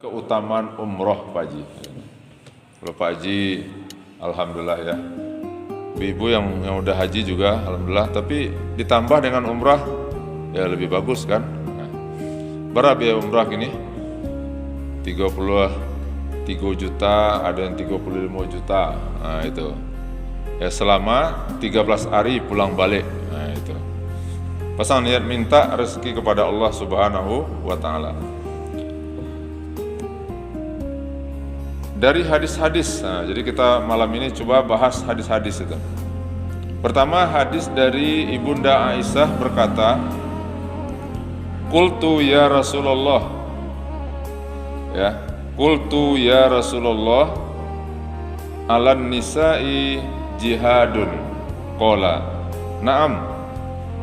Keutamaan umroh Pak Haji. Kalau Pak Haji, alhamdulillah ya. Ibu yang udah haji juga, alhamdulillah. Tapi ditambah dengan umrah, ya lebih bagus kan. Nah, berapa biaya umrah ini? 33 juta, ada yang 35 juta. Nah itu. Ya selama 13 hari pulang balik. Nah itu. Pasang niat minta rezeki kepada Allah Subhanahu wa Ta'ala. Dari hadis-hadis, nah, jadi kita malam ini coba bahas hadis-hadis itu. Pertama, hadis dari Ibunda Aisyah berkata, "Qultu ya Rasulullah." Ya, "Qultu ya Rasulullah, alan nisa'i jihadun." Qala, "Na'am,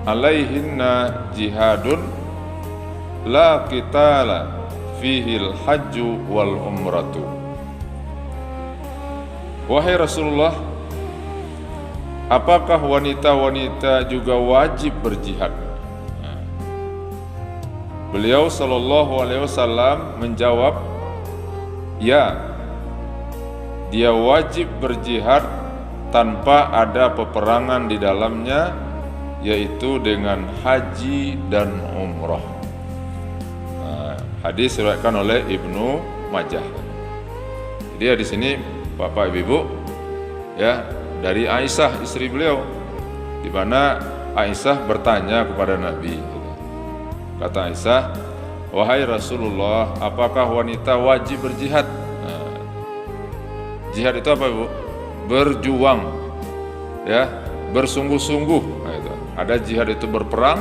alaihinna jihadun, la qitala fihil hajju wal umratu." Wahai Rasulullah, apakah wanita-wanita juga wajib berjihad? Beliau sallallahu alaihi wasallam menjawab, ya, dia wajib berjihad tanpa ada peperangan di dalamnya, yaitu dengan haji dan umrah. Hadis diriwayatkan oleh Ibnu Majah. Jadi di sini Bapak Ibu ya, dari Aisyah istri beliau, di mana Aisyah bertanya kepada Nabi. Kata Aisyah, "Wahai Rasulullah, apakah wanita wajib berjihad?" Nah, jihad itu apa, Ibu? Berjuang, ya, bersungguh-sungguh. Nah, itu. Ada jihad itu berperang,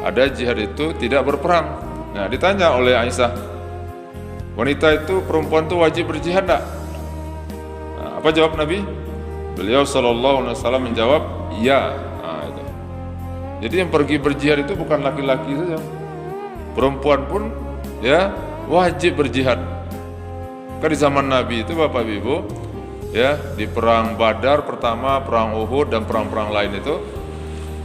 ada jihad itu tidak berperang. Nah, ditanya oleh Aisyah, wanita itu, perempuan itu wajib berjihad enggak? Apa jawab Nabi? Beliau sallallahu alaihi wasallam menjawab, ya. Nah, itu. Jadi yang pergi berjihad itu bukan laki-laki saja, perempuan pun ya wajib berjihad. Kan di zaman Nabi itu Bapak Ibu ya, di perang Badar pertama, perang Uhud dan perang-perang lain itu,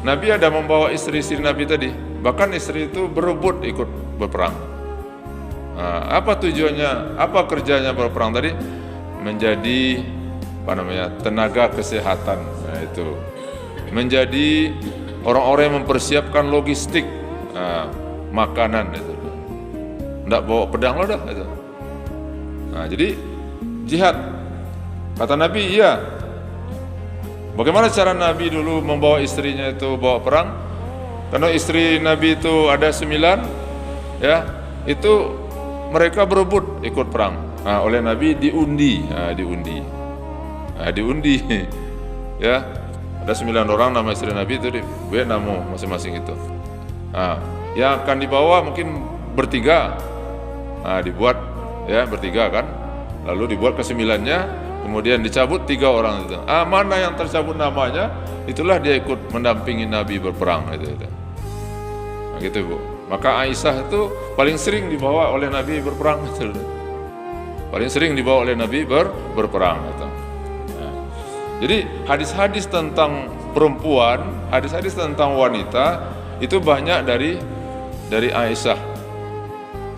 Nabi ada membawa istri-istri Nabi tadi. Bahkan istri itu berebut ikut berperang. Nah, apa tujuannya? Apa kerjanya berperang tadi? Menjadi tenaga kesehatan. Nah, itu menjadi orang-orang yang mempersiapkan logistik, makanan itu. Nggak bawa pedang loh dah itu. Nah, jadi jihad. Kata Nabi, iya. Bagaimana cara Nabi dulu membawa istrinya itu bawa perang? Karena istri Nabi itu ada 9, ya, itu mereka berebut ikut perang. Nah, oleh Nabi diundi. Diundi ya, ada 9 orang nama istri Nabi itu di nama masing-masing itu. Nah, yang akan dibawa mungkin bertiga. Nah, dibuat ya bertiga kan, lalu dibuat ke-9-nya, kemudian dicabut 3 orang itu. Mana yang tercabut namanya, itulah dia ikut mendampingi Nabi berperang itu. Nah, gitu Bu. Maka Aisyah itu paling sering dibawa oleh Nabi berperang itu. Paling sering dibawa oleh Nabi berperang itu. Jadi hadis-hadis tentang perempuan, hadis-hadis tentang wanita itu banyak dari Aisyah.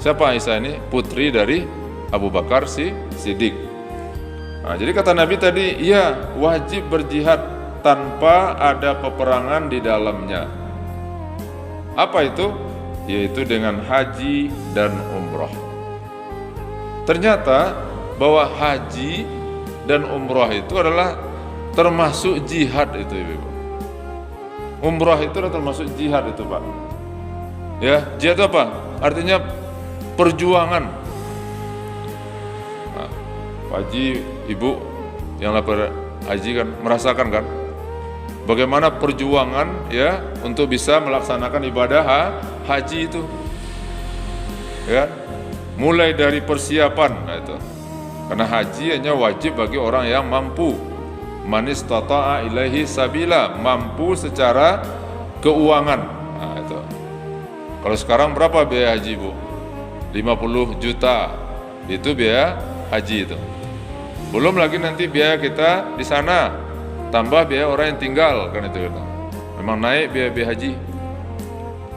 Siapa Aisyah ini? Putri dari Abu Bakar Siddiq. Nah, jadi kata Nabi tadi, iya, wajib berjihad tanpa ada peperangan di dalamnya. Apa itu? Yaitu dengan haji dan umrah. Ternyata bahwa haji dan umrah itu adalah termasuk jihad itu, Ibu. Umrah itu adalah termasuk jihad itu, Pak. Ya, jihad itu apa? Artinya perjuangan. Nah, Pak Haji, Ibu yang lapor haji kan merasakan kan bagaimana perjuangan ya untuk bisa melaksanakan ibadah haji itu. Ya. Mulai dari persiapan, nah itu. Karena haji hanya wajib bagi orang yang mampu. Man istata'a ilaihi sabila, mampu secara keuangan. Nah, itu. Kalau sekarang berapa biaya haji, Bu? 50 juta. Itu biaya haji itu. Belum lagi nanti biaya kita di sana, tambah biaya orang yang tinggal kan itu. Memang naik biaya haji.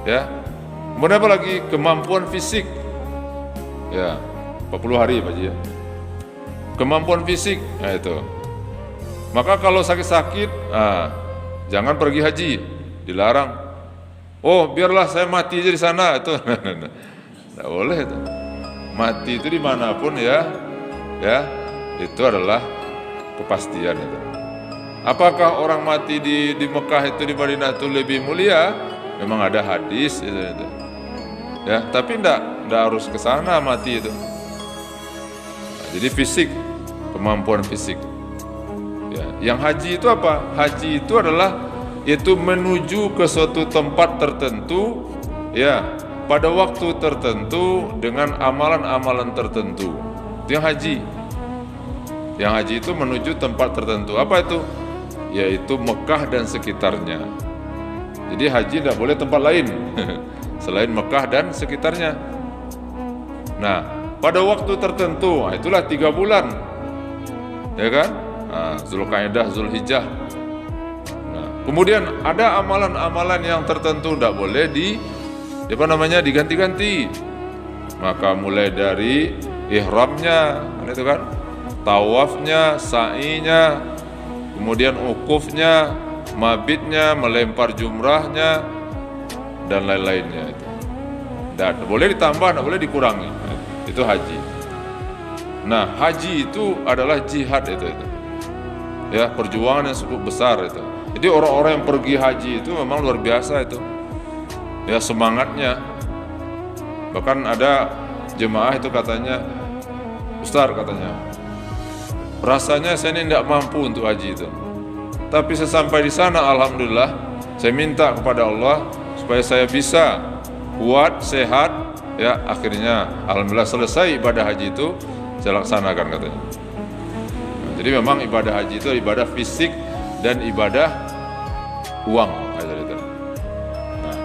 Ya. Kemudian apa lagi? Kemampuan fisik. Ya. 40 hari Pak Haji ya. Kemampuan fisik, nah itu. Maka kalau sakit-sakit, jangan pergi haji, dilarang. Oh, biarlah saya mati aja di sana, itu nggak boleh itu. Mati itu dimanapun ya, itu adalah kepastian itu. Apakah orang mati di Mekah itu, di Madinah itu lebih mulia? Memang ada hadis itu. Ya, tapi nggak harus ke sana mati itu. Nah, jadi fisik, kemampuan fisik. Ya, yang haji itu apa? Haji itu adalah menuju ke suatu tempat tertentu, ya, pada waktu tertentu dengan amalan-amalan tertentu. Itu yang haji. Yang haji itu menuju tempat tertentu. Apa itu? Yaitu Mekah dan sekitarnya. Jadi haji tidak boleh tempat lain selain Mekah dan sekitarnya. Nah, pada waktu tertentu, itulah 3 bulan, ya kan? Zulqa'dah, Zulhijjah. Nah, kemudian ada amalan-amalan yang tertentu tidak boleh diganti-ganti. Maka mulai dari ihramnya, itu kan, tawafnya, sa'inya, kemudian ukufnya, mabitnya, melempar jumrahnya, dan lain-lainnya itu. Tidak boleh ditambah, tidak boleh dikurangi. Itu haji. Nah, haji itu adalah jihad itu. Ya, perjuangan yang cukup besar itu. Jadi orang-orang yang pergi haji itu memang luar biasa itu. Ya, semangatnya. Bahkan ada jemaah itu katanya, Ustaz katanya, rasanya saya ini tidak mampu untuk haji itu. Tapi sesampai di sana, alhamdulillah, saya minta kepada Allah supaya saya bisa kuat, sehat. Ya, akhirnya alhamdulillah selesai ibadah haji itu saya laksanakan katanya. Nah, jadi memang ibadah haji itu ibadah fisik dan ibadah uang. Nah,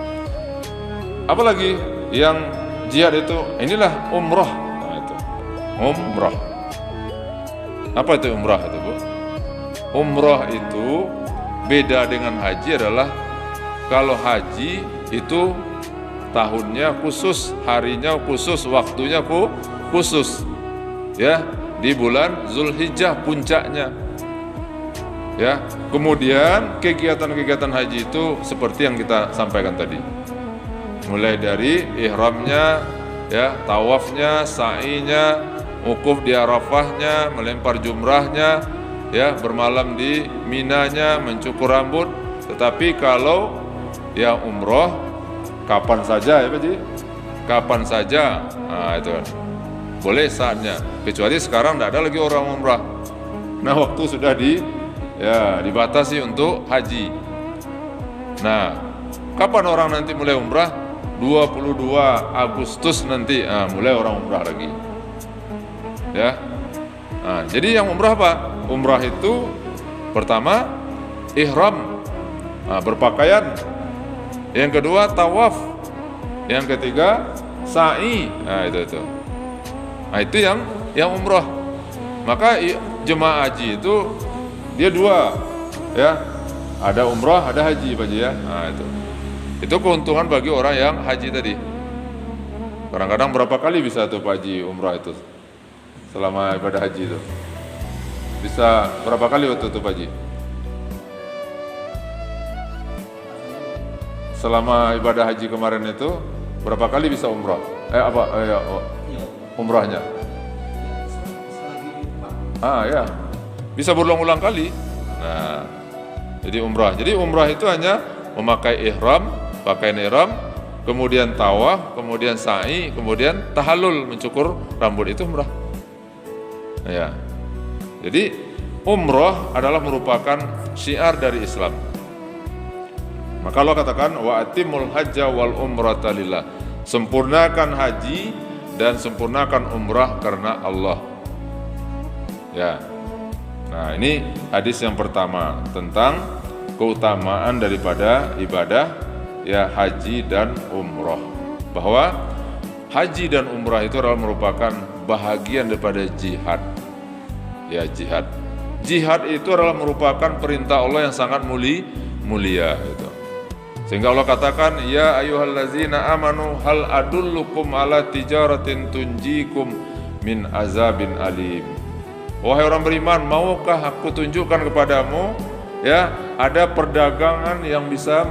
apalagi yang jihad itu, inilah umrah. Nah, itu umrah. Apa itu umrah itu, Bu? Umrah itu beda dengan haji adalah kalau haji itu tahunnya khusus, harinya khusus, waktunya khusus. Ya, di bulan Zulhijjah puncaknya. Ya, kemudian kegiatan-kegiatan haji itu seperti yang kita sampaikan tadi. Mulai dari ihramnya, ya, tawafnya, sa'inya, wukuf di Arafahnya, melempar jumrahnya, ya, bermalam di Minanya, mencukur rambut. Tetapi kalau ya umroh kapan saja ya Pak Ji, kapan saja, nah itu boleh saatnya. Kecuali sekarang tidak ada lagi orang umrah. Nah, waktu sudah dibatasi untuk haji. Nah, kapan orang nanti mulai umrah? 22 Agustus nanti, mulai orang umrah lagi. Ya. Nah, jadi yang umrah apa? Umrah itu pertama ihram, berpakaian. Yang kedua tawaf. Yang ketiga sa'i. Nah, itu. Nah, itu yang umrah. Maka jemaah haji itu dia 2, ya. Ada umrah, ada haji Pak Haji ya. Nah, itu keuntungan bagi orang yang haji tadi. Kadang-kadang berapa kali bisa tuh Pak Haji umrah itu selama ibadah haji itu? Bisa berapa kali waktu itu Pak Haji? Selama ibadah haji kemarin itu berapa kali bisa umrah? Umrahnya? Ya, bisa berulang-ulang kali. Nah, jadi umrah. Jadi umrah itu hanya memakai ihram, pakaian ihram, kemudian tawaf, kemudian sa'i, kemudian tahallul, mencukur rambut, itu umrah. Ya. Jadi umrah adalah merupakan syiar dari Islam. Maka Allah katakan wa atimul hajja wal umrata lillah. Sempurnakan haji dan sempurnakan umrah karena Allah. Ya. Nah, ini hadis yang pertama tentang keutamaan daripada ibadah ya haji dan umrah. Bahwa haji dan umrah itu adalah merupakan bahagian daripada jihad. Ya, jihad. Jihad itu adalah merupakan perintah Allah yang sangat mulia itu. Sehingga Allah katakan, ya ayyuhallazina amanu hal adullukum ala tijaratin tunjikum min azabin alim. Wahai orang beriman, maukah aku tunjukkan kepadamu ya ada perdagangan yang bisa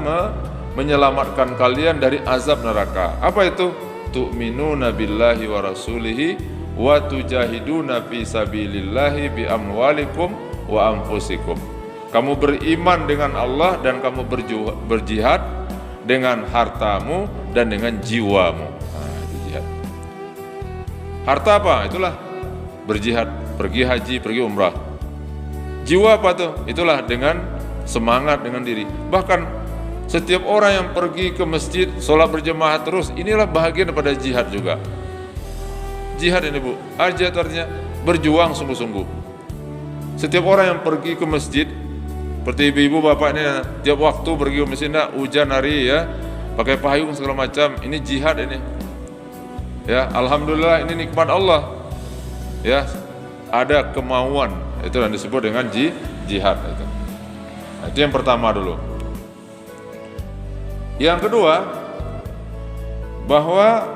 menyelamatkan kalian dari azab neraka. Apa itu? Tu'minuna billahi wa rasulihi wa tujahiduna fi sabilillahi bi amwalikum wa anfusikum. Kamu beriman dengan Allah dan kamu berjihad dengan hartamu dan dengan jiwamu. Nah, itu jihad. Harta apa? Itulah berjihad, pergi haji, pergi umrah. Jiwa apa tuh? Itulah dengan semangat, dengan diri. Bahkan setiap orang yang pergi ke masjid, sholat berjemaah terus, inilah bahagian daripada jihad juga. Jihad ini Bu, jihad artinya berjuang sungguh-sungguh. Setiap orang yang pergi ke masjid, seperti ibu-ibu bapak ini, tiap waktu pergi ke masjid, hujan hari ya, pakai payung segala macam, ini jihad ini. Ya, alhamdulillah ini nikmat Allah. Ya, ada kemauan, itu yang disebut dengan jihad itu. Nah, itu yang pertama dulu. Yang kedua, bahwa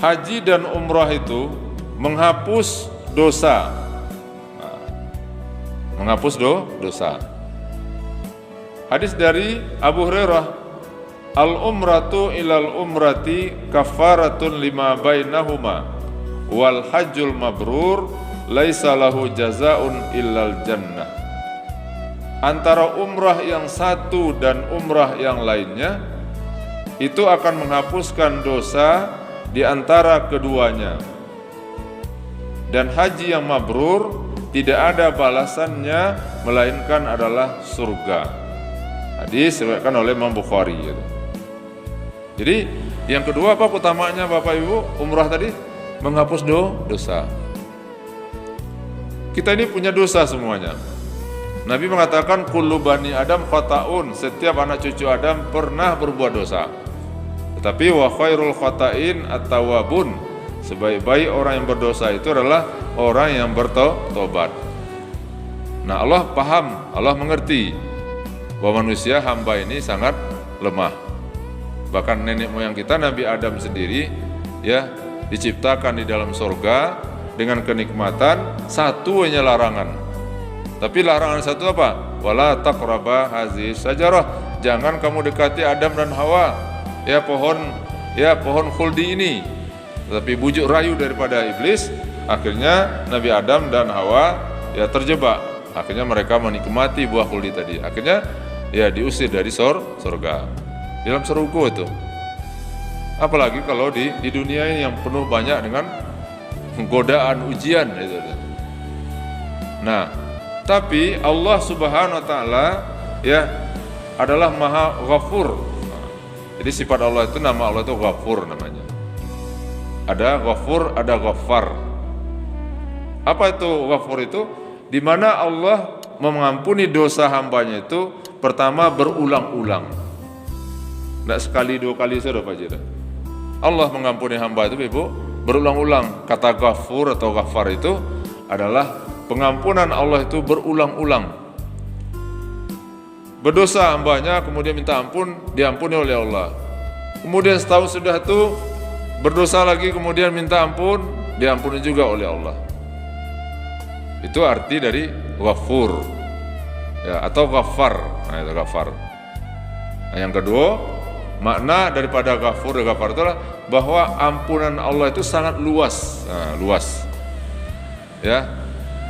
haji dan umrah itu menghapus dosa. Menghapus dosa. Hadis dari Abu Hurairah, al-umratu ilal umrati kafaratun lima bainahuma wal hajjul mabrur laisa lahu jazaun illal jannah. Antara umrah yang satu dan umrah yang lainnya itu akan menghapuskan dosa di antara keduanya. Dan haji yang mabrur tidak ada balasannya melainkan adalah surga. Hadis diriwayatkan oleh Imam Bukhari. Jadi yang kedua apa utamanya Bapak Ibu? Umrah tadi menghapus dosa. Kita ini punya dosa semuanya. Nabi mengatakan kullu bani Adam khata'un, setiap anak cucu Adam pernah berbuat dosa. Tetapi wa khairul khata'in at-tawwabun, sebaik-baik orang yang berdosa itu adalah orang yang bertobat. Nah, Allah paham, Allah mengerti bahwa manusia hamba ini sangat lemah. Bahkan nenek moyang kita Nabi Adam sendiri ya diciptakan di dalam surga dengan kenikmatan, satu hanya larangan. Tapi larangan satu apa? Wala taqraba hazihi syajarah. Jangan kamu dekati Adam dan Hawa. Ya pohon khuldi ini. Tapi bujuk rayu daripada iblis, akhirnya Nabi Adam dan Hawa ya terjebak. Akhirnya mereka menikmati buah khuldi tadi. Akhirnya ya diusir dari surga. Dalam seruku itu. Apalagi kalau di dunia ini yang penuh banyak dengan godaan, ujian itu. Nah, tapi Allah Subhanahu wa taala ya adalah Maha Ghafur. Jadi sifat Allah itu, nama Allah itu Ghafur namanya. Ada Ghafur, ada Ghaffar. Apa itu Ghafur itu? Di mana Allah mengampuni dosa hambanya itu pertama berulang-ulang. Tidak sekali dua kali sudah Pak Jira. Allah mengampuni hamba itu Ibu berulang-ulang. Kata Ghafur atau Ghaffar itu adalah pengampunan Allah itu berulang-ulang. Berdosa hambanya, kemudian minta ampun, diampuni oleh Allah. Kemudian setahun sudah itu berdosa lagi, kemudian minta ampun, diampuni juga oleh Allah. Itu arti dari Ghafur ya, atau Ghaffar. Nah, itu Ghaffar. Nah, yang kedua, makna daripada Ghafur dan Ghaffar itulah bahwa ampunan Allah itu sangat luas. Nah, luas. Ya,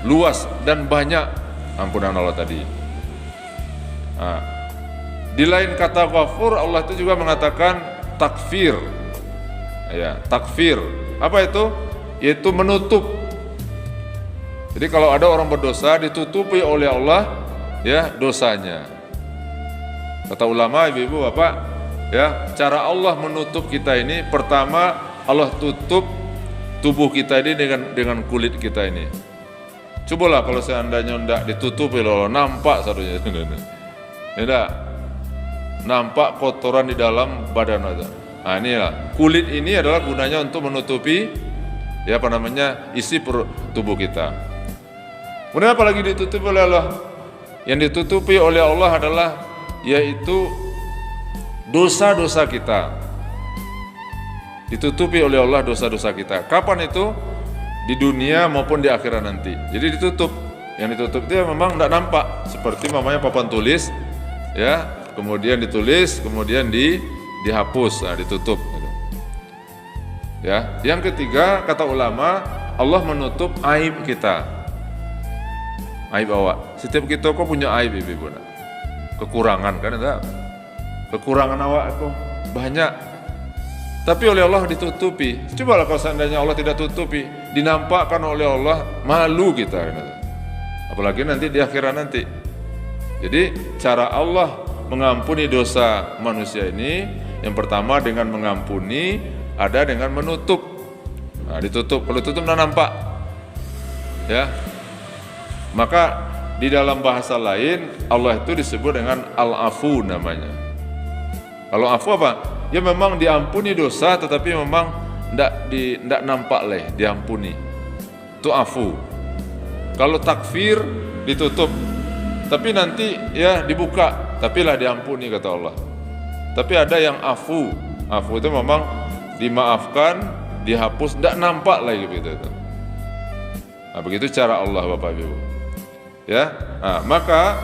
luas dan banyak ampunan Allah tadi. Nah, di lain kata Ghafur, Allah itu juga mengatakan takfir. Ya, takfir. Apa itu? Yaitu menutup. Jadi kalau ada orang berdosa ditutupi oleh Allah ya dosanya. Kata ulama, ibu-ibu, bapak, ya, cara Allah menutup kita ini pertama Allah tutup tubuh kita ini dengan kulit kita ini. Cobalah kalau seandainya tidak ditutupi oleh Allah, nampak satunya. Tidak. Nampak kotoran di dalam badan kita. Nah, inilah kulit ini adalah gunanya untuk menutupi ya apa namanya isi tubuh kita. Kemudian apalagi ditutupi oleh Allah? Yang ditutupi oleh Allah adalah yaitu dosa-dosa kita. Ditutupi oleh Allah dosa-dosa kita. Kapan itu? di dunia maupun di akhirat nanti. Jadi ditutup. Yang ditutup itu memang tidak nampak, seperti mamanya papan tulis, ya, kemudian ditulis, kemudian dihapus, nah, ditutup. Gitu. Ya, yang ketiga kata ulama, Allah menutup aib kita, aib awak. Setiap kita kok punya aib, ibu, kekurangan kan ada, kekurangan awak kok banyak. Tapi oleh Allah ditutupi. Cobalah kalau seandainya Allah tidak tutupi, dinampakkan oleh Allah, malu kita. Apalagi nanti di akhirat nanti. Jadi cara Allah mengampuni dosa manusia ini, yang pertama dengan mengampuni, ada dengan menutup. Nah, ditutup. Kalau tutup tidak nampak. Ya. Maka di dalam bahasa lain Allah itu disebut dengan Al-Afu namanya. Kalau afu apa? Ya memang diampuni dosa, tetapi memang tidak nampak leh, diampuni. Itu afu. Kalau takfir ditutup, tapi nanti ya dibuka, tapi lah diampuni kata Allah. Tapi ada yang afu. Afu itu memang dimaafkan, dihapus, tidak nampak lagi gitu. Nah, begitu cara Allah Bapak Ibu. Ya, nah, maka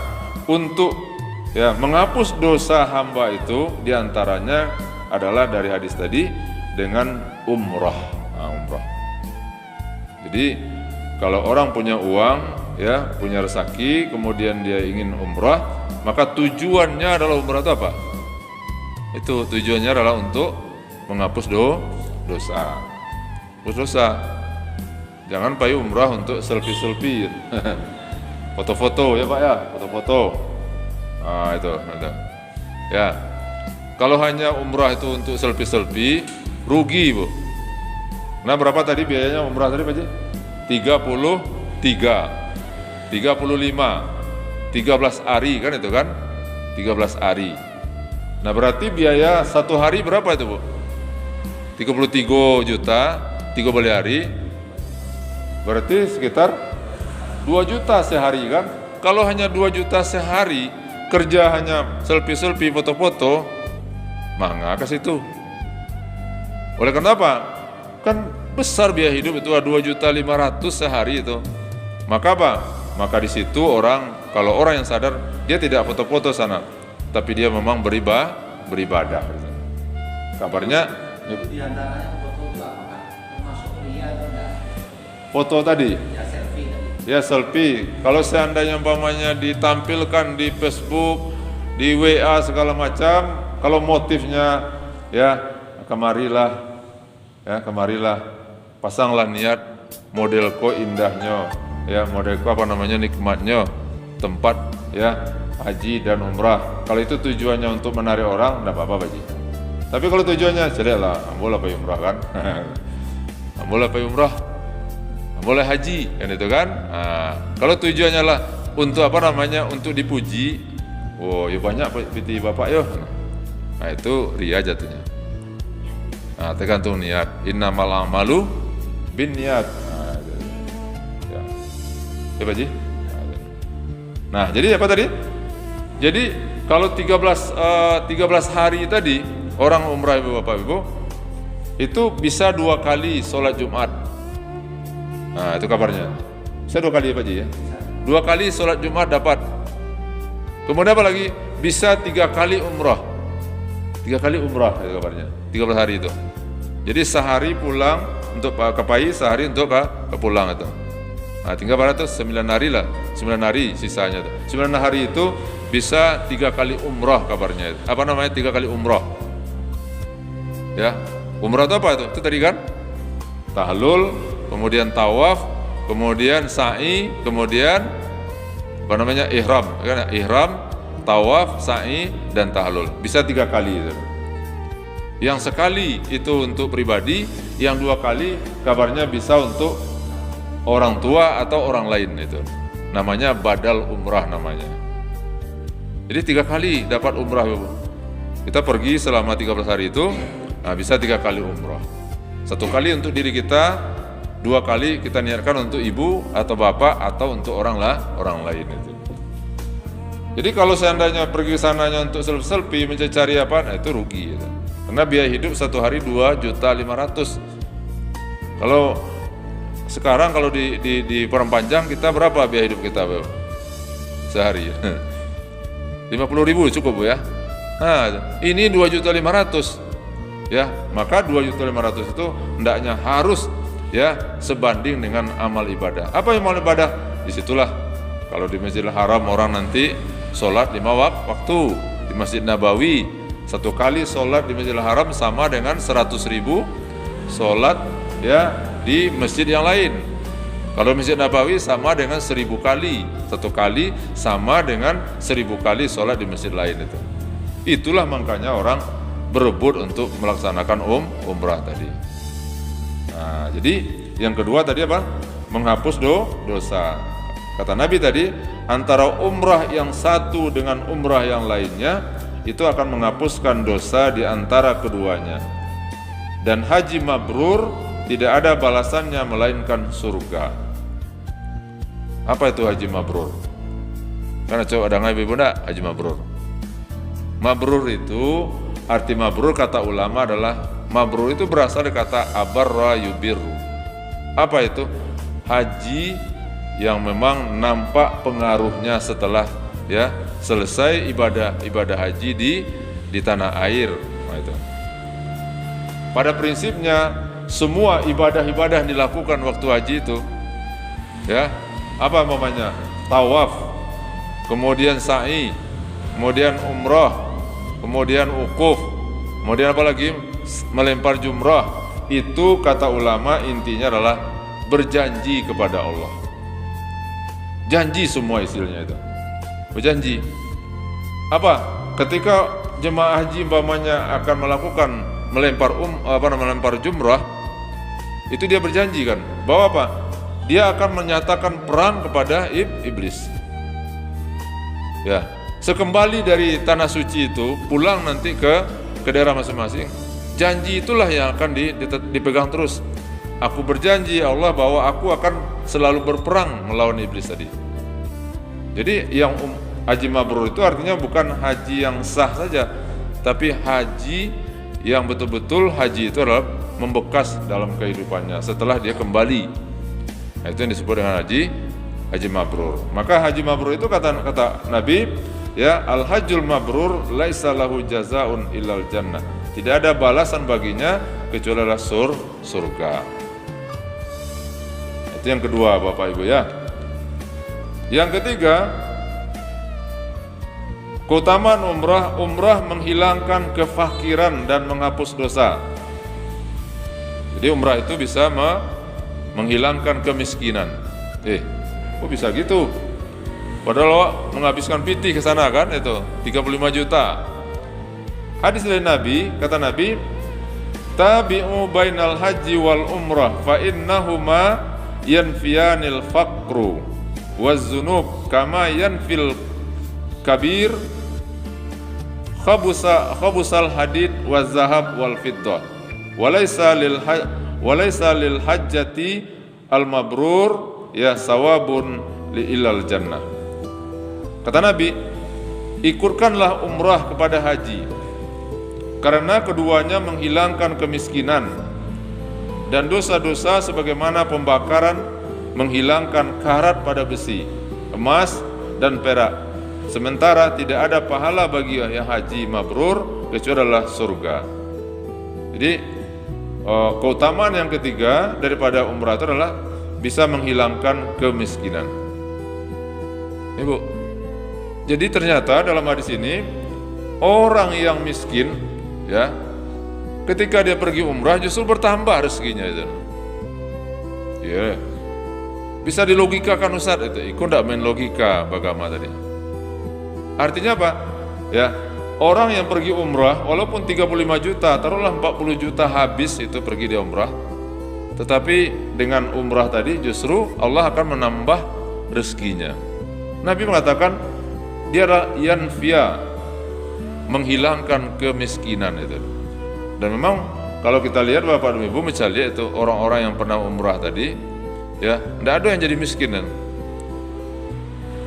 untuk ya menghapus dosa hamba itu diantaranya adalah dari hadis tadi dengan umrah. Nah, umrah. Jadi kalau orang punya uang, ya punya rezeki, kemudian dia ingin umrah, maka tujuannya adalah umrah itu apa? Itu tujuannya adalah untuk menghapus dosa. Hapus dosa. Jangan pakai umrah untuk selfie-selfie, foto-foto ya Pak ya, foto-foto. Nah itu. Ya, kalau hanya umrah itu untuk selfie-selfie, rugi Bu. Nah berapa tadi biayanya umrah tadi Pak Ji? 33, 35, 13 hari kan itu kan? 13 hari. Nah berarti biaya satu hari berapa itu Bu? 33 juta, 30 hari. Berarti sekitar 2 juta sehari kan? Kalau hanya 2 juta sehari, kerja hanya selfie-selfie, foto-foto, mangga ke situ. Oleh karena apa? Kan besar biaya hidup itu 2.500.000 sehari itu. Maka apa? Maka di situ orang, kalau orang yang sadar, dia tidak foto-foto sana, tapi dia memang beribadah. Kabarnya di antaranya foto itu apakah termasuk ria atau enggak? Foto tadi? Ya selfie tadi. Ya selfie. Kalau seandainya umpamanya ditampilkan di Facebook, di WA segala macam, kalau motifnya ya kemarilah, pasanglah niat modelku indahnya, ya modelku apa namanya nikmatnya, tempat ya haji dan umrah. Kalau itu tujuannya untuk menarik orang, enggak apa-apa Pak Ji. Tapi kalau tujuannya jelek lah, boleh pakai umrah kan, boleh pakai umrah, boleh haji kan itu kan. Nah, kalau tujuannya lah untuk apa namanya, untuk dipuji, oh ya banyak piti bapak yo. Nah itu ria jatuhnya. Nah, tergantung niat. Innamal a'malu binniyat. Nah, ya. Ya, Pak Ji. Nah, jadi apa tadi? Jadi kalau 13 hari tadi orang umrah Ibu Bapak Ibu itu bisa 2 kali sholat Jumat. Nah, itu kabarnya. Bisa 2 kali ya Pak Ji ya? 2 kali sholat Jumat dapat. Kemudian apa lagi? Bisa 3 kali umrah. 3 kali umrah itu kabarnya. 13 hari itu. Jadi sehari pulang untuk ke Pai, sehari untuk ke pulang itu. Nah, tinggal pada itu 9 hari lah. 9 hari sisanya itu. 9 hari itu bisa 3 kali umrah kabarnya. Apa namanya 3 kali umrah? Ya. Umrah itu apa itu? Itu tadi kan? Tahlul, kemudian tawaf, kemudian sa'i, kemudian apa namanya ihram. Kan? Ihram, tawaf, sa'i, dan tahlul. Bisa 3 kali itu. Yang sekali itu untuk pribadi, yang 2 kali kabarnya bisa untuk orang tua atau orang lain itu. Namanya badal umrah namanya. Jadi 3 kali dapat umrah. Kita pergi selama 13 hari itu, nah bisa 3 kali umrah. 1 kali untuk diri kita, 2 kali kita niatkan untuk ibu atau bapak atau untuk orang lain itu. Jadi kalau seandainya pergi sananya untuk selfie mencari apa, nah itu rugi gitu. Karena biaya hidup 1 hari 2.500.000. Kalau sekarang kalau di perpanjang kita berapa biaya hidup kita Bu? Sehari? 50.000 cukup Bu ya. Nah, ini 2.500.000 ya, maka 2.500.000 itu hendaknya harus ya sebanding dengan amal ibadah. Apa amal ibadah? Disitulah kalau di Masjidil Haram orang nanti sholat 5 waktu, di Masjid Nabawi satu kali sholat di Masjidil Haram sama dengan 100.000 sholat ya di masjid yang lain. Kalau Masjid Nabawi sama dengan 1.000 kali, satu kali sama dengan 1.000 kali sholat di masjid lain itu. Itulah makanya orang berebut untuk melaksanakan umrah tadi. Nah, jadi yang kedua tadi apa? Menghapus dosa. Kata Nabi tadi, antara umrah yang satu dengan umrah yang lainnya itu akan menghapuskan dosa di antara keduanya. Dan haji mabrur tidak ada balasannya melainkan surga. Apa itu haji mabrur? Karena coba ada nggak ibu enggak haji mabrur? Mabrur itu arti mabrur kata ulama adalah mabrur itu berasal dari kata abarra yubiru. Apa itu? Haji yang memang nampak pengaruhnya setelah ya selesai ibadah haji di tanah air. Nah, itu. Pada prinsipnya semua ibadah-ibadah yang dilakukan waktu haji itu ya, apa namanya? Tawaf, kemudian sa'i, kemudian umrah, kemudian ukuf, kemudian apa lagi? Melempar jumrah. Itu kata ulama intinya adalah berjanji kepada Allah. Janji semua istilahnya itu. Berjanji. Apa? Ketika jemaah haji umpamanya akan melakukan melempar jumrah, itu dia berjanji kan bahwa apa? Dia akan menyatakan perang kepada iblis. Ya, sekembali dari tanah suci itu pulang nanti ke daerah masing-masing. Janji itulah yang akan dipegang terus. Aku berjanji Allah bahwa aku akan selalu berperang melawan iblis tadi. Jadi yang haji mabrur itu artinya bukan haji yang sah saja, tapi haji yang betul-betul haji itu adalah membekas dalam kehidupannya setelah dia kembali. Nah, itu yang disebut dengan haji mabrur. Maka haji mabrur itu kata Nabi ya, al hajjul mabrur laisa lahu jazaun illal jannah. Tidak ada balasan baginya kecuali adalah surga. Itu yang kedua Bapak Ibu ya. Yang ketiga, keutamaan umrah menghilangkan kefakiran dan menghapus dosa. Jadi umrah itu bisa menghilangkan kemiskinan. Kok bisa gitu? Padahal menghabiskan pitih ke sana kan itu 35 juta. Hadis dari Nabi, kata Nabi, tabi'u bainal haji wal umrah fa innahuma yanfiyanil faqru waz zunub kama yanfil kabir khabusal hadid waz zahab wal fiddah walaysa lil hajjati al mabrur ya sawabun li ilal jannah. Kata Nabi, ikutkanlah umrah kepada haji karena keduanya menghilangkan kemiskinan dan dosa-dosa sebagaimana pembakaran menghilangkan karat pada besi, emas dan perak. Sementara tidak ada pahala bagi yang haji mabrur kecuali adalah surga. Jadi keutamaan yang ketiga daripada umrah itu adalah bisa menghilangkan kemiskinan. Ibu, jadi ternyata dalam hadis ini orang yang miskin ya, ketika dia pergi umrah justru bertambah rezekinya itu. Ya, bisa dilogikakan Ustaz itu. Ikut tidak main logika agama tadi. Artinya apa? Ya, orang yang pergi umrah walaupun 35 juta, taruhlah 40 juta habis itu pergi di umrah. Tetapi dengan umrah tadi justru Allah akan menambah rezekinya. Nabi mengatakan dia adalah yanfiya, menghilangkan kemiskinan itu. Dan memang kalau kita lihat Bapak dan Ibu misalnya itu orang-orang yang pernah umrah tadi ya, tidak ada yang jadi miskin kan.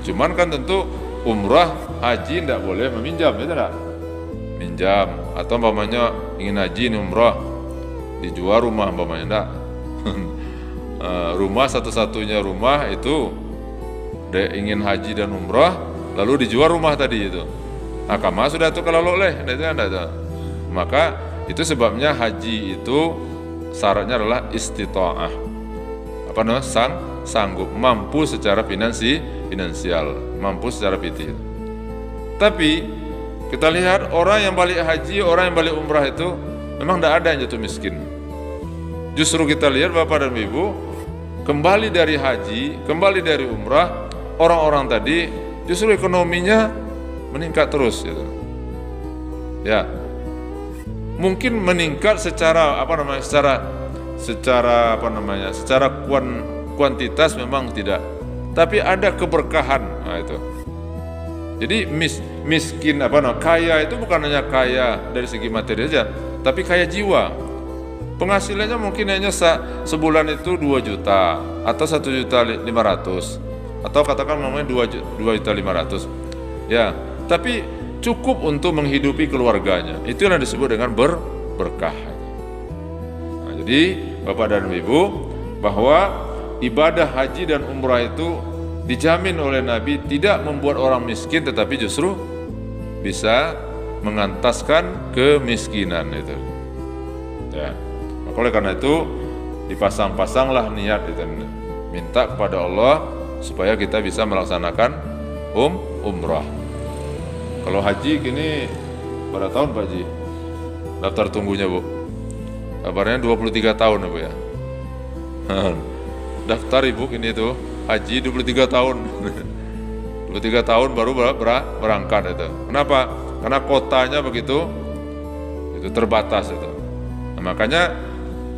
Cuman kan tentu umrah haji tidak boleh meminjam, ya tidak? Minjam atau umpamanya ingin haji ini umrah dijual rumah umpamanya tidak. rumah, satu-satunya rumah itu dia ingin haji dan umrah, lalu dijual rumah tadi itu. Akama sudah tuh kalau oleh, itu kan ada. Maka itu sebabnya haji itu syaratnya adalah istita'ah. Apa namanya? Sanggup, mampu secara finansial, mampu secara fikih. Tapi kita lihat orang yang balik haji, orang yang balik umrah itu memang tidak ada yang jatuh miskin. Justru kita lihat Bapak dan Ibu, kembali dari haji, kembali dari umrah, orang-orang tadi justru ekonominya meningkat terus gitu. Ya. Mungkin meningkat secara secara kuantitas memang tidak, tapi ada keberkahan. Nah, itu. Jadi miskin kaya itu bukan hanya kaya dari segi materi saja, tapi kaya jiwa. Penghasilannya mungkin hanya sebulan itu 2 juta atau 1.500.000 atau katakan namanya 2.500.000. Ya, tapi cukup untuk menghidupi keluarganya. Itu yang disebut dengan berkah. Nah, jadi Bapak dan Ibu, bahwa ibadah haji dan umrah itu dijamin oleh Nabi tidak membuat orang miskin, tetapi justru bisa mengantaskan kemiskinan itu. Ya. Oleh karena itu dipasang-pasanglah niat itu, minta kepada Allah supaya kita bisa melaksanakan umrah. Kalau haji kini berapa tahun Pak Haji? Daftar tunggunya Bu? Kabarnya 23 tahun Bu ya. Daftar Ibu kini itu haji 23 tahun. 23 tahun baru berangkat itu. Kenapa? Karena kotanya begitu itu terbatas itu. Nah, makanya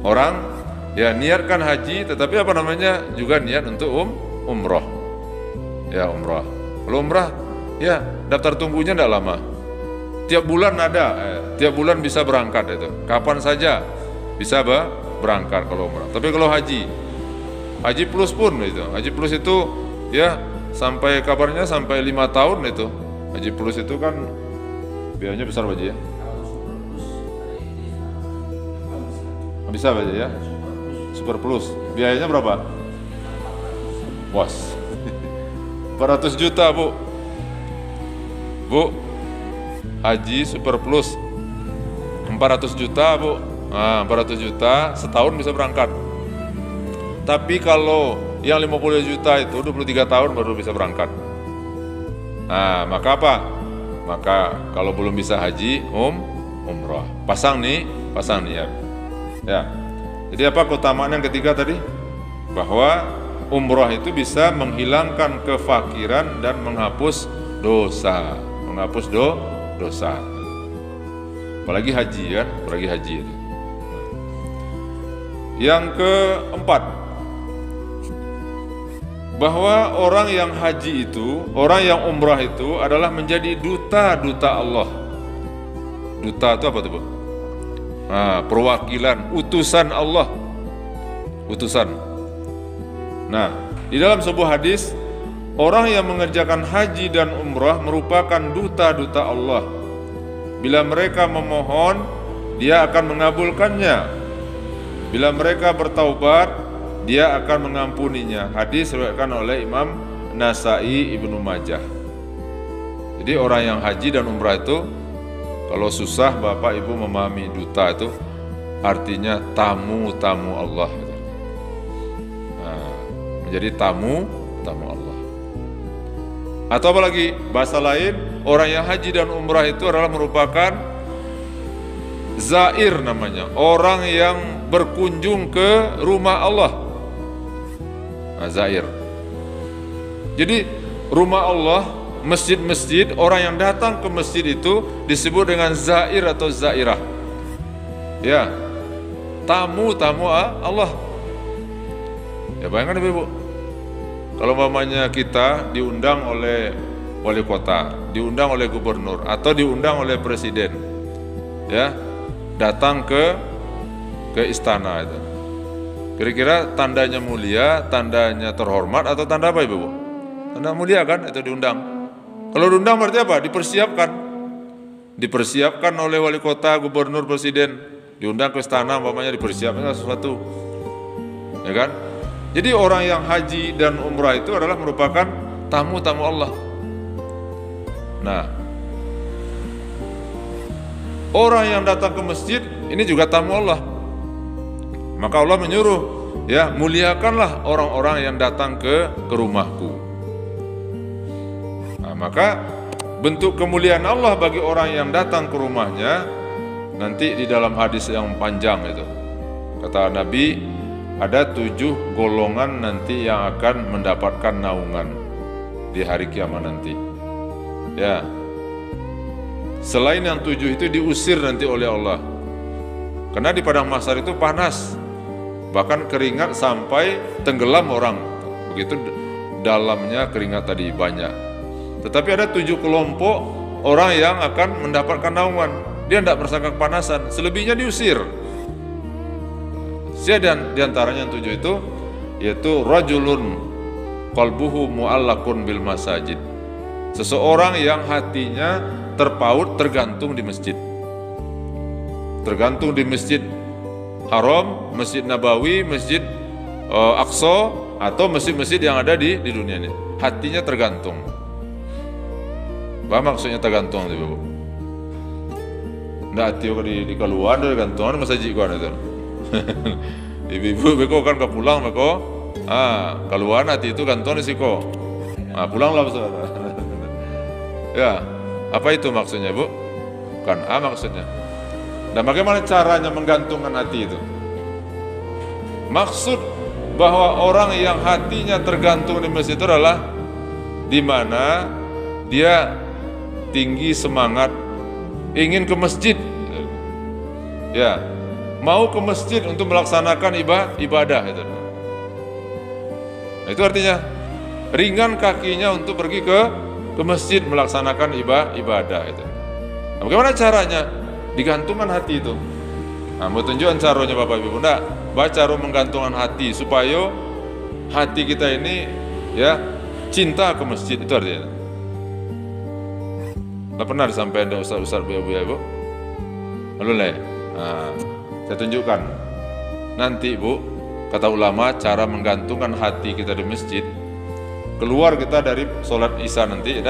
orang ya niatkan haji, tetapi juga niat untuk umroh. Ya umroh. Kalau umrah ya daftar tunggunya tidak lama. Tiap bulan ada, tiap bulan bisa berangkat itu. Kapan saja bisa berangkat kalau umrah. Tapi kalau haji plus pun itu. Haji plus itu ya sampai kabarnya sampai 5 tahun itu. Haji plus itu kan biayanya besar Pak Haji ya. Bisa Pak Haji ya. Super plus. Biayanya berapa? Was. 400 juta Bu. Haji super plus 400 juta Bu. Nah, 400 juta setahun bisa berangkat. Tapi kalau yang 50 juta itu 23 tahun baru bisa berangkat. Nah, maka apa? Maka kalau belum bisa haji, umrah. Pasang niat. Ya. Jadi apa keutamaan yang ketiga tadi? Bahwa umrah itu bisa menghilangkan kefakiran dan menghapus dosa. Dosa. Apalagi haji kan, apalagi haji itu. Yang keempat, bahwa orang yang haji itu, orang yang umrah itu adalah menjadi duta Allah. Duta itu apa tuh, Bu? Nah, perwakilan, utusan Allah. Utusan. Nah, di dalam sebuah hadis, orang yang mengerjakan haji dan umrah merupakan duta Allah. Bila mereka memohon, Dia akan mengabulkannya. Bila mereka bertaubat, Dia akan mengampuninya. Hadis diriwayatkan oleh Imam Nasai, Ibnu Majah. Jadi orang yang haji dan umrah itu, kalau susah Bapak Ibu memahami duta itu, artinya tamu Allah. Nah, menjadi tamu Allah. Atau apalagi bahasa lain, orang yang haji dan umrah itu adalah merupakan zair namanya, orang yang berkunjung ke rumah Allah. Nah, zair. Jadi rumah Allah, masjid-masjid, orang yang datang ke masjid itu disebut dengan zair atau zairah. Ya, tamu Allah. Ya bayangkan Ibu, kalau mamanya kita diundang oleh wali kota, diundang oleh gubernur, atau diundang oleh presiden, ya, datang ke istana itu. Kira-kira tandanya mulia, tandanya terhormat, atau tanda apa Ibu? Tanda mulia kan, itu diundang. Kalau diundang berarti apa? Dipersiapkan oleh wali kota, gubernur, presiden, diundang ke istana, mamanya dipersiapkan sesuatu, ya kan? Jadi orang yang haji dan umrah itu adalah merupakan tamu-tamu Allah. Nah, orang yang datang ke masjid ini juga tamu Allah. Maka Allah menyuruh, ya, muliakanlah orang-orang yang datang ke rumahku. Nah, maka bentuk kemuliaan Allah bagi orang yang datang ke rumahnya nanti di dalam hadis yang panjang itu. Kata Nabi, ada 7 golongan nanti yang akan mendapatkan naungan di hari kiamat nanti. Ya. Selain yang 7 itu diusir nanti oleh Allah. Karena di padang mahsyar itu panas. Bahkan keringat sampai tenggelam orang. Begitu dalamnya keringat tadi banyak. Tetapi ada 7 kelompok orang yang akan mendapatkan naungan. Dia tidak merasakan kepanasan, selebihnya diusir. Di antaranya yang 7 itu, yaitu rajulun qalbuhu mu'allaqun bil masajid. Seseorang yang hatinya terpaut, tergantung di masjid. Tergantung di Masjid Haram, Masjid Nabawi, Masjid Aqsa, atau masjid-masjid yang ada di dunia ini. Hatinya tergantung. Apa maksudnya tergantung itu, Bu? Nggak hati di keluar dari gantungan masjid kan itu. Ibu beko kan ke pulang beko. Keluar hati itu gantung di siko. Pulanglah saudara. Ya, apa itu maksudnya, Bu? Bukan maksudnya. Dan bagaimana caranya menggantungkan hati itu? Maksud bahwa orang yang hatinya tergantung di masjid itu adalah di mana dia tinggi semangat ingin ke masjid, ya, mau ke masjid untuk melaksanakan ibadah itu. Itu artinya ringan kakinya untuk pergi ke masjid melaksanakan ibadah itu. Nah, bagaimana caranya? Digantungkan hati itu. Nah, mau tunjukkan caranya Bapak Ibu. Nah, baca menggantungkan hati supaya hati kita ini, ya, cinta ke masjid, itu artinya. Nggak pernah disampaikan dari Ustaz-Ustaz Bu. Lalu saya tunjukkan. Nanti Bu, kata ulama, cara menggantungkan hati kita di masjid. Keluar kita dari sholat isya nanti,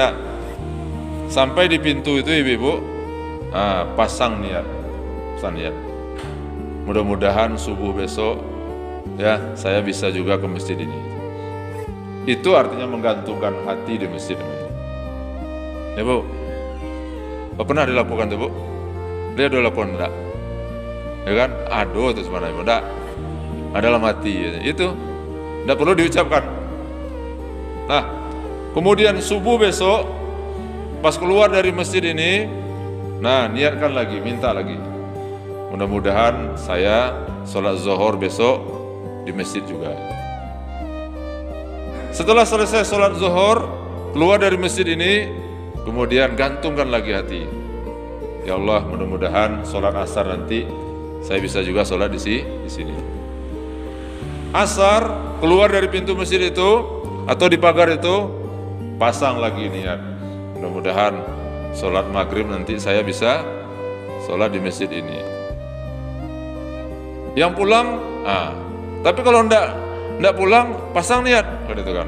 sampai di pintu itu Ibu, pasang niat. Mudah-mudahan subuh besok, ya, saya bisa juga ke masjid ini. Itu artinya menggantungkan hati di masjid. Ya Bu, pernah dilakukan tuh Bu? Dia udah lakukan enggak? Ya kan? Aduh itu sebenarnya enggak. Adalah mati itu. Enggak perlu diucapkan. Nah, kemudian subuh besok pas keluar dari masjid ini, niatkan lagi, minta lagi. Mudah-mudahan saya sholat zuhur besok di masjid juga. Setelah selesai sholat zuhur, keluar dari masjid ini, kemudian gantungkan lagi hati. Ya Allah, mudah-mudahan sholat asar nanti saya bisa juga sholat di sini. Asar, keluar dari pintu masjid itu atau di pagar itu, pasang lagi niat. Mudah-mudahan sholat maghrib nanti saya bisa sholat di masjid ini. Yang pulang, tapi kalau ndak pulang, pasang niat, gitu kan?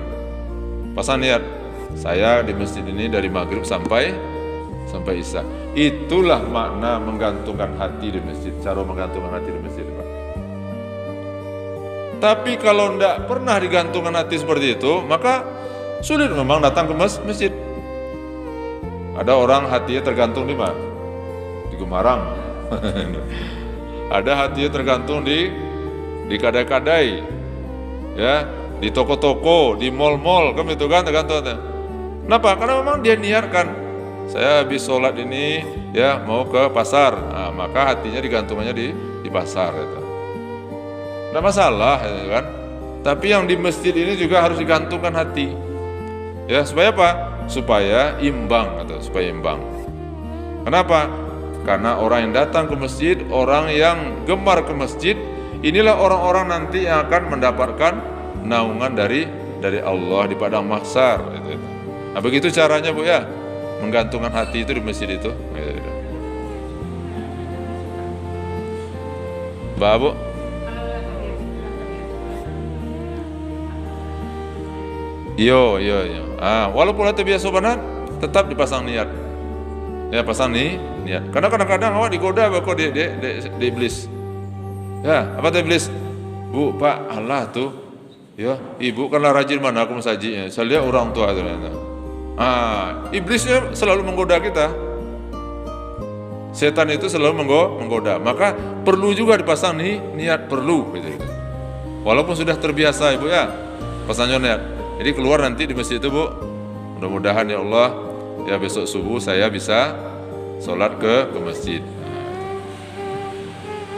Pasang niat. Saya di masjid ini dari maghrib sampai isya. Itulah makna menggantungkan hati di masjid. Cara menggantungkan hati di masjid, Pak. Tapi kalau ndak pernah digantungkan hati seperti itu, maka sulit memang datang ke masjid. Ada orang hatinya tergantung di mana? Di Gemarang. Ada hatinya tergantung di kadai-kadai, ya, di toko-toko, di mal-mal, kan itu kan tergantung. Kenapa? Karena memang dia niatkan, saya habis sholat ini, ya, mau ke pasar, maka hatinya digantungannya di pasar, itu. Nggak masalah, ya kan? Tapi yang di masjid ini juga harus digantungkan hati, ya, supaya apa? Supaya imbang, atau supaya imbang. Kenapa? Karena orang yang datang ke masjid, orang yang gemar ke masjid, inilah orang-orang nanti yang akan mendapatkan naungan dari Allah di padang mahsyar. Nah, begitu caranya Bu, ya, menggantungkan hati itu di masjid itu. Mbak Bu? Iya. Walaupun itu biasa benar, tetap dipasang niat. Ya, pasang niat. Karena kadang-kadang awak digoda kok di iblis. Ya, apa tuh iblis? Bu, Pak, Allah tuh. Ya, ibu kanlah rajin mana aku mensajinya. Saya lihat orang tua ternyata. Iblisnya selalu menggoda kita. Setan itu selalu menggoda. Maka perlu juga dipasang niat, perlu gitu. Walaupun sudah terbiasa ibu ya, pasangnya niat. Jadi keluar nanti di masjid itu bu, mudah-mudahan ya Allah, ya besok subuh saya bisa sholat ke masjid.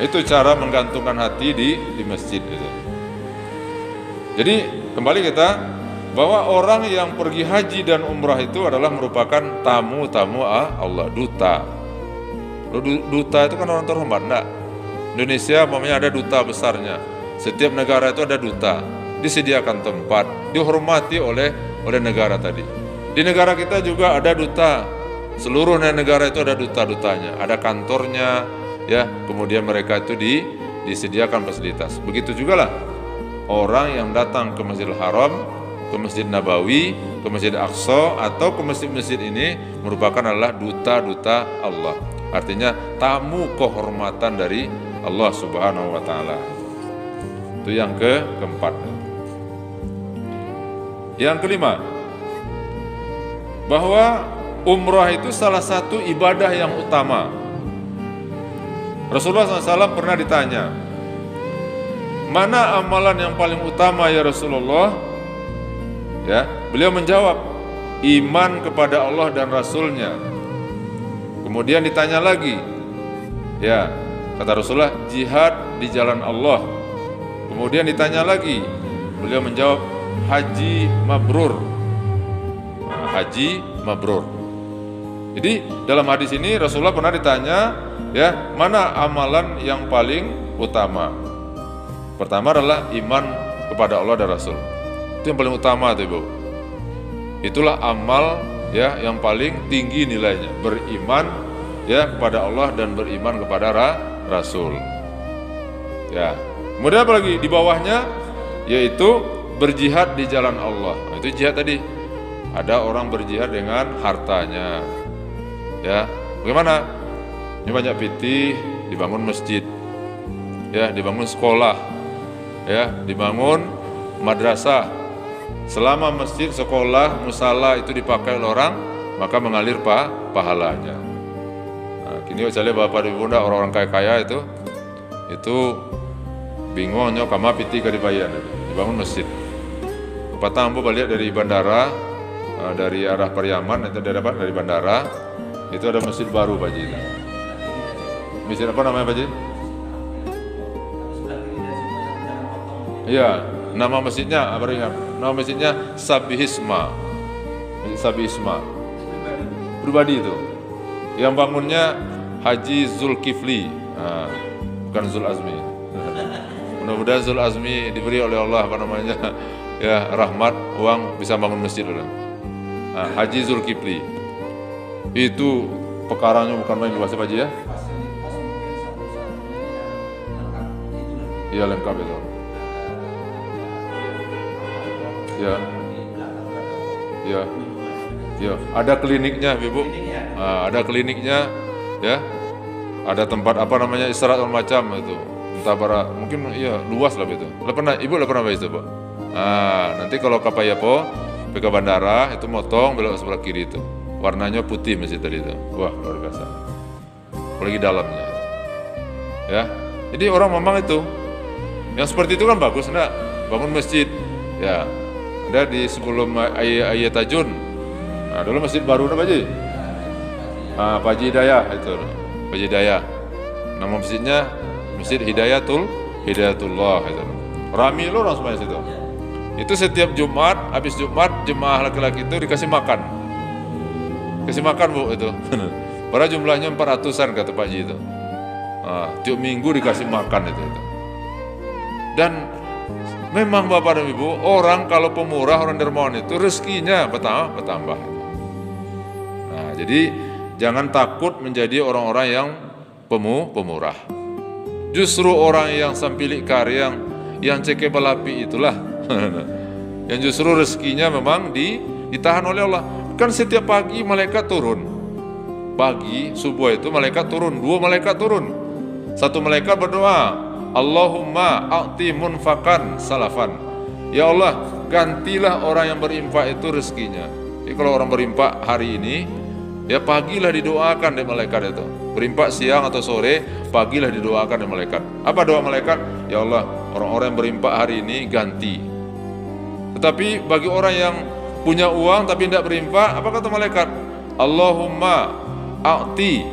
Itu cara menggantungkan hati di masjid gitu. Jadi kembali kita bahwa orang yang pergi haji dan umrah itu adalah merupakan tamu-tamu Allah, duta. Duta itu kan orang terhormat, enggak? Indonesia umpamanya ada duta besarnya. Setiap negara itu ada duta, disediakan tempat, dihormati oleh negara tadi. Di negara kita juga ada duta. Seluruh negara itu ada duta-dutanya, ada kantornya, ya. Kemudian mereka itu disediakan fasilitas. Begitu juga lah orang yang datang ke Masjidil Haram, ke Masjid Nabawi, ke Masjid Aqsa atau ke masjid-masjid ini merupakan adalah duta-duta Allah. Artinya tamu kehormatan dari Allah Subhanahu wa taala. Itu yang keempat. Yang kelima, bahwa umrah itu salah satu ibadah yang utama. Rasulullah SAW pernah ditanya, mana amalan yang paling utama ya Rasulullah? Ya, beliau menjawab, iman kepada Allah dan Rasulnya. Kemudian ditanya lagi, ya, kata Rasulullah, jihad di jalan Allah. Kemudian ditanya lagi, beliau menjawab, haji mabrur. Haji mabrur. Jadi dalam hadis ini Rasulullah pernah ditanya, ya, mana amalan yang paling utama? Pertama adalah iman kepada Allah dan Rasul. Itu yang paling utama tuh Ibu. Itulah amal ya yang paling tinggi nilainya, beriman ya kepada Allah dan beriman kepada Rasul. Ya. Kemudian apa lagi di bawahnya, yaitu berjihad di jalan Allah. Nah, itu jihad tadi. Ada orang berjihad dengan hartanya. Ya, bagaimana? Ini banyak pitih, dibangun masjid. Ya, dibangun sekolah. Ya, dibangun madrasah. Selama masjid, sekolah, musala itu dipakai oleh orang, maka mengalir pahalanya. Nah, kini saya lihat bapak dan bunda orang-orang kaya-kaya itu bingungnya kama piti kadibayan dibangun masjid. Patang bu balik dari bandara, dari arah Pariaman itu dari bandara itu ada masjid baru Pak Ji. Masjid apa namanya Pak Ji? Iya, nama masjidnya apa ingat? Nama masjidnya Sabihisma. Masjid Sabihisma. Pribadi itu. Yang bangunnya Haji Zulkifli. Nah, bukan Zul Azmi. Mudah-mudahan Zul Azmi diberi oleh Allah apa namanya? Ya, rahmat, uang bisa bangun masjid dulu. Nah, Haji Zulkifli. Itu pekaranya bukan main luas Pak Haji ya? Iya lengkap itu. Ya, ya, ya. Ada kliniknya, Ibu. Ada kliniknya, ya. Ada tempat apa namanya istirahat macam itu. Entah bara, mungkin ya luas lah itu. Ibu pernah itu, Pak? Nanti kalau ke Payapo, ke bandara itu motong belok sebelah kiri itu. Warnanya putih masjid tadi itu. Wah, luar biasa. Apalagi dalamnya. Ya. Jadi orang memang itu yang seperti itu kan bagus enggak? Bangun masjid. Ya. Ada di sebelum Ayat Tajun. Nah, dulu masjid baru Pak Haji. Pak Haji Hidayah itu. Pak Haji Hidayah. Nama masjidnya Masjid Hidayatullah itu. Rami lo orang semuanya situ. Itu setiap Jumat, habis Jumat jemaah laki-laki itu dikasih makan. Kasih makan Bu itu. Pada jumlahnya 400-an kata Pak Haji itu. Tiap minggu dikasih makan itu. Dan memang Bapak dan Ibu, orang kalau pemurah, orang dermawan itu rezekinya bertambah. Nah, jadi jangan takut menjadi orang-orang yang pemurah. Justru orang yang sampilik kari yang ceke belapi itulah Yang justru rezekinya memang ditahan oleh Allah. Kan setiap pagi malaikat turun. Pagi subuh itu malaikat turun, 2 malaikat turun. Satu malaikat berdoa, Allahumma a'ti munfakan salafan. Ya Allah, gantilah orang yang berinfak itu rezekinya. Jadi kalau orang berinfak hari ini, ya pagilah didoakan oleh malaikat itu. Berinfak siang atau sore, pagilah didoakan oleh malaikat. Apa doa malaikat? Ya Allah, orang-orang yang berinfak hari ini ganti. Tetapi bagi orang yang punya uang tapi tidak berinfak, apa kata malaikat? Allahumma a'ti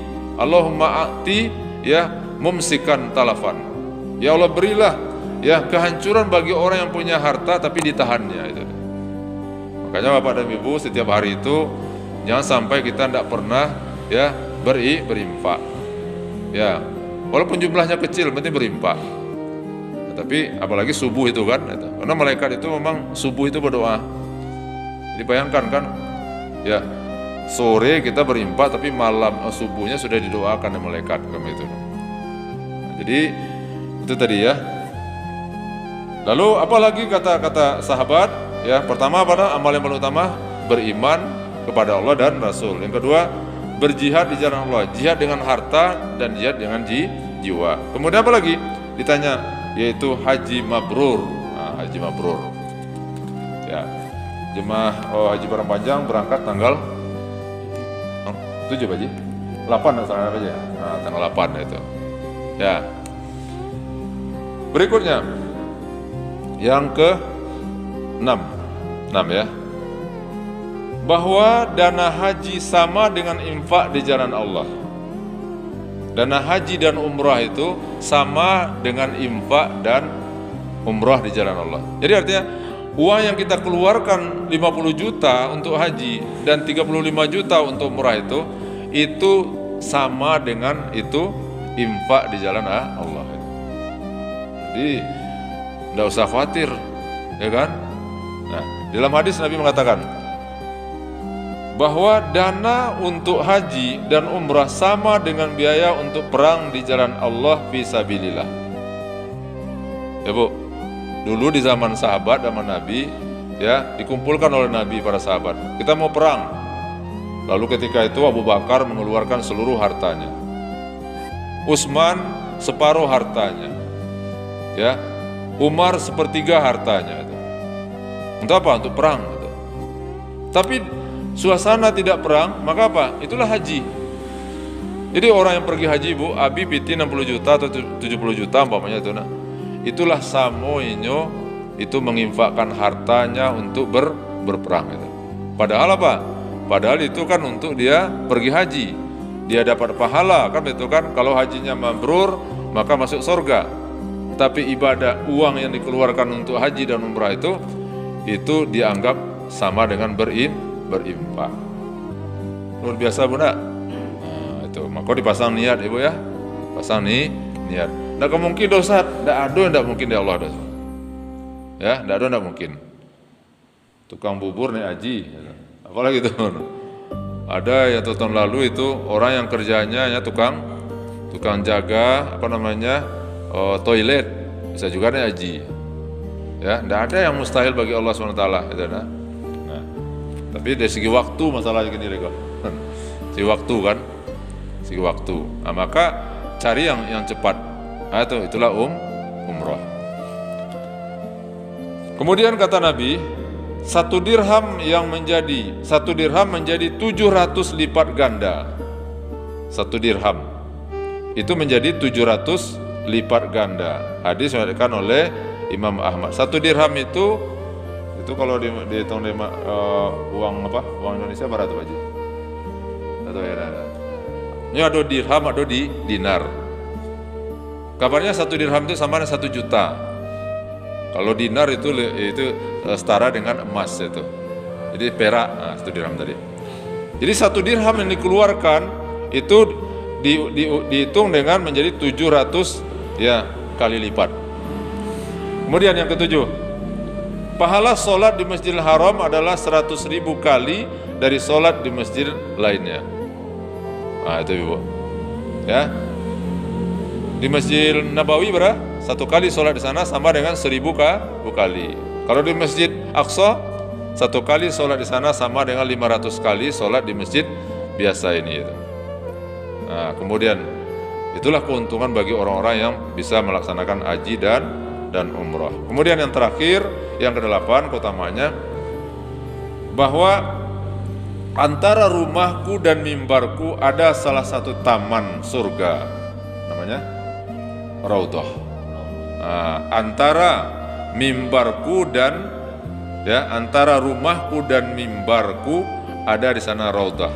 ya mumsikan talafan. Ya Allah, berilah ya kehancuran bagi orang yang punya harta tapi ditahannya itu. Makanya Bapak dan Ibu, setiap hari itu jangan sampai kita tidak pernah ya berinfak. Ya, walaupun jumlahnya kecil, penting berinfak. Tapi apalagi subuh itu kan, karena malaikat itu memang subuh itu berdoa. Jadi bayangkan kan, ya sore kita berinfak, tapi malam subuhnya sudah didoakan oleh malaikat kami itu. Jadi itu tadi ya. Lalu apalagi kata-kata sahabat? Ya, pertama pada amal yang paling utama beriman kepada Allah dan Rasul. Yang kedua berjihad di jalan Allah, jihad dengan harta dan jihad dengan jiwa. Kemudian apa lagi? Ditanya, yaitu haji mabrur. Nah, haji mabrur. Ya, jemaah haji barang panjang berangkat tanggal 7 Pak Haji? 8 tanggal apa aja? Nah, tanggal 8 itu. Ya. Berikutnya yang ke-6 ya. Bahwa dana haji sama dengan infak di jalan Allah. Dana haji dan umrah itu sama dengan infak dan umrah di jalan Allah. Jadi artinya uang yang kita keluarkan 50 juta untuk haji dan 35 juta untuk umrah itu sama dengan itu infak di jalan Allah. Jadi tidak usah khawatir, ya kan? Nah, dalam hadis Nabi mengatakan bahwa dana untuk haji dan umrah sama dengan biaya untuk perang di jalan Allah fisabilillah. Ya Bu, dulu di zaman sahabat, zaman Nabi, ya dikumpulkan oleh Nabi para sahabat. Kita mau perang. Lalu ketika itu Abu Bakar mengeluarkan seluruh hartanya. Utsman separuh hartanya. Ya, Umar 1/3 hartanya. Untuk apa? Untuk perang. Tapi suasana tidak perang, maka apa? Itulah haji. Jadi orang yang pergi haji, Bu, Abi piti 60 juta atau 70 juta umpamanya itu, nah. Itulah samoinyo, itu menginfakkan hartanya untuk berperang itu. Padahal apa? Padahal itu kan untuk dia pergi haji. Dia dapat pahala kan, itu kan, kalau hajinya mabrur maka masuk surga. Tapi ibadah uang yang dikeluarkan untuk haji dan umrah itu dianggap sama dengan berinfak. Luar biasa Bu nak? Nah, itu maka dipasang niat Ibu ya, pasang niat. Nah kemungkinan dosa, tidak ada yang tidak mungkin di Allah dosa. Ya, tidak ada yang tidak mungkin. Tukang bubur nih haji, apalagi itu. Ada yang tahun lalu itu orang yang kerjanya ya tukang jaga toilet, bisa juga nih haji. Ya, tidak ada yang mustahil bagi Allah SWT. Gitu, nah. Tapi dari segi waktu masalahnya gini kok. Segi waktu kan, segi waktu. Nah, maka cari yang cepat. Nah, itulah umrah. Kemudian kata Nabi, satu dirham menjadi 700 lipat ganda. Satu dirham itu menjadi 700 lipat ganda. Hadis diriwayatkan oleh Imam Ahmad. Satu dirham itu kalau dihitung uang Indonesia berapa tuh Pak Haji? Atau ya ada. Ini ada dirham, ada di dinar. Kabarnya satu dirham itu sama dengan 1 juta. Kalau dinar itu setara dengan emas itu. Jadi perak, nah, 1 dirham tadi. Jadi 1 dirham yang dikeluarkan itu dihitung dengan menjadi 700 ya kali lipat. Kemudian yang ketujuh, pahala sholat di Masjidil Haram adalah 100.000 kali dari sholat di masjid lainnya. Nah itu Ibu ya. Di Masjid Nabawi berapa? 1 kali sholat di sana sama dengan 1000 kali. Kalau di Masjid Aqsa, 1 kali sholat di sana sama dengan 500 kali sholat di masjid biasa ini. Nah, kemudian itulah keuntungan bagi orang-orang yang bisa melaksanakan haji dan umrah. Kemudian yang terakhir, yang ke-8 keutamanya, bahwa antara rumahku dan mimbarku ada salah satu taman surga, namanya Raudhah. Nah, antara mimbarku dan antara rumahku dan mimbarku ada di sana Raudhah.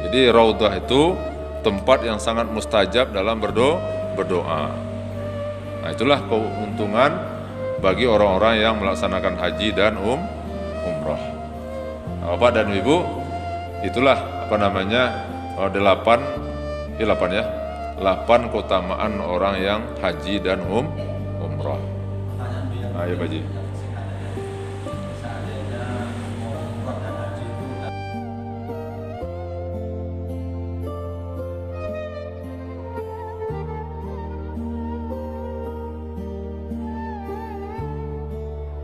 Jadi Raudhah itu tempat yang sangat mustajab dalam berdoa. Nah, itulah keuntungan bagi orang-orang yang melaksanakan haji dan umrah. Nah, Bapak dan Ibu, itulah 8 keutamaan orang yang haji dan umrah. Pertanyaan biar Ayo Pak Haji.